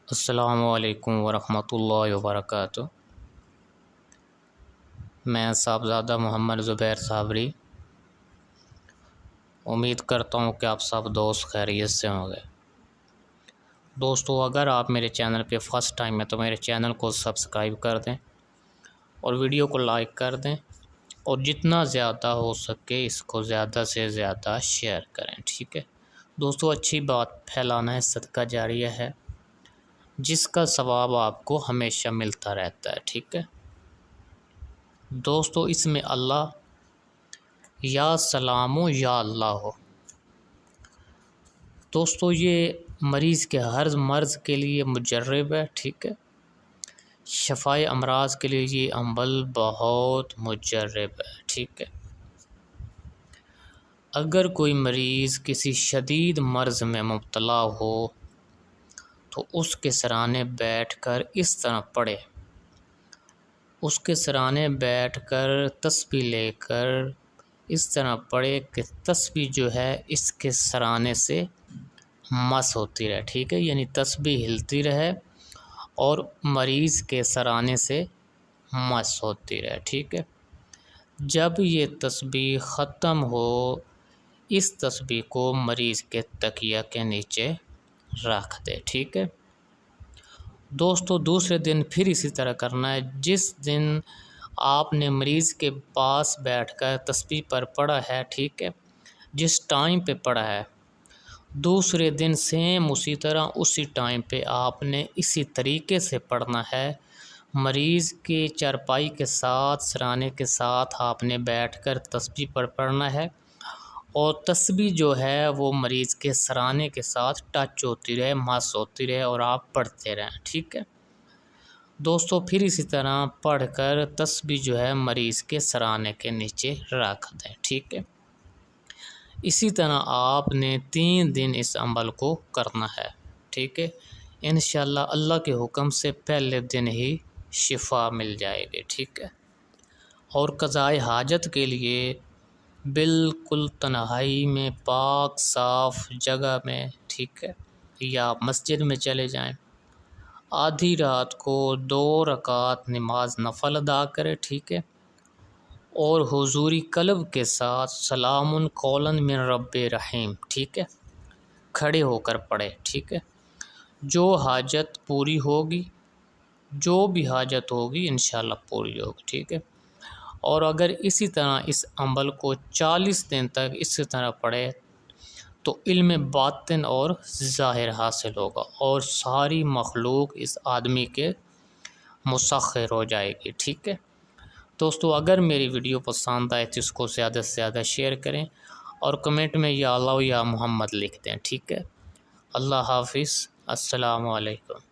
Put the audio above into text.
السلام علیکم ورحمۃ اللہ وبرکاتہ۔ میں صاحبزادہ محمد زبیر صابری امید کرتا ہوں کہ آپ سب دوست خیریت سے ہوں گے۔ دوستو، اگر آپ میرے چینل پہ فرسٹ ٹائم ہے تو میرے چینل کو سبسکرائب کر دیں اور ویڈیو کو لائک کر دیں، اور جتنا زیادہ ہو سکے اس کو زیادہ سے زیادہ شیئر کریں، ٹھیک ہے دوستو۔ اچھی بات پھیلانا ہے صدقہ جاریہ ہے، جس کا ثواب آپ کو ہمیشہ ملتا رہتا ہے، ٹھیک ہے دوستو۔ اس میں اللہ یا سلام ہو یا اللہ ہو دوستو، یہ مریض کے ہر مرض کے لیے مجرب ہے، ٹھیک ہے۔ شفائے امراض کے لیے یہ امبل بہت مجرب ہے، ٹھیک ہے۔ اگر کوئی مریض کسی شدید مرض میں مبتلا ہو تو اس کے سرانے بیٹھ کر اس طرح پڑھے، اس کے سرانے بیٹھ کر تسبیح لے کر اس طرح پڑھے کہ تسبیح جو ہے اس کے سرانے سے مس ہوتی رہے، ٹھیک ہے، یعنی تسبیح ہلتی رہے اور مریض کے سرانے سے مس ہوتی رہے، ٹھیک ہے۔ جب یہ تسبیح ختم ہو، اس تسبیح کو مریض کے تکیہ کے نیچے رکھ دے، ٹھیک ہے دوستو۔ دوسرے دن پھر اسی طرح کرنا ہے۔ جس دن آپ نے مریض کے پاس بیٹھ کر تسبیح پر پڑھا ہے، ٹھیک ہے، جس ٹائم پہ پڑھا ہے، دوسرے دن سیم اسی طرح اسی ٹائم پہ آپ نے اسی طریقے سے پڑھنا ہے۔ مریض کے چارپائی کے ساتھ سرانے کے ساتھ آپ نے بیٹھ کر تسبیح پر پڑھنا ہے، اور تسبیح جو ہے وہ مریض کے سرانے کے ساتھ ٹچ ہوتی رہے، مس ہوتی رہے، اور آپ پڑھتے رہیں، ٹھیک ہے دوستو۔ پھر اسی طرح پڑھ کر تسبیح جو ہے مریض کے سرانے کے نیچے رکھ دیں، ٹھیک ہے۔ اسی طرح آپ نے 3 دن اس عمل کو کرنا ہے، ٹھیک ہے۔ انشاءاللہ اللہ کے حکم سے پہلے دن ہی شفا مل جائے گی، ٹھیک ہے۔ اور قضائے حاجت کے لیے بالکل تنہائی میں پاک صاف جگہ میں، ٹھیک ہے، یا مسجد میں چلے جائیں، آدھی رات کو 2 رکعت نماز نفل ادا کرے، ٹھیک ہے، اور حضوری قلب کے ساتھ سلام قولا من رب رحیم، ٹھیک ہے، کھڑے ہو کر پڑھے، ٹھیک ہے۔ جو حاجت پوری ہوگی، جو بھی حاجت ہوگی انشاءاللہ پوری ہوگی، ٹھیک ہے۔ اور اگر اسی طرح اس عمل کو 40 دن تک اسی طرح پڑھے تو علم باطن اور ظاہر حاصل ہوگا، اور ساری مخلوق اس آدمی کے مسخر ہو جائے گی، ٹھیک ہے دوستو۔ اگر میری ویڈیو پسند آئے تو اس کو زیادہ سے زیادہ شیئر کریں، اور کمنٹ میں یا اللہ یا محمد لکھ دیں، ٹھیک ہے۔ اللہ حافظ، السلام علیکم۔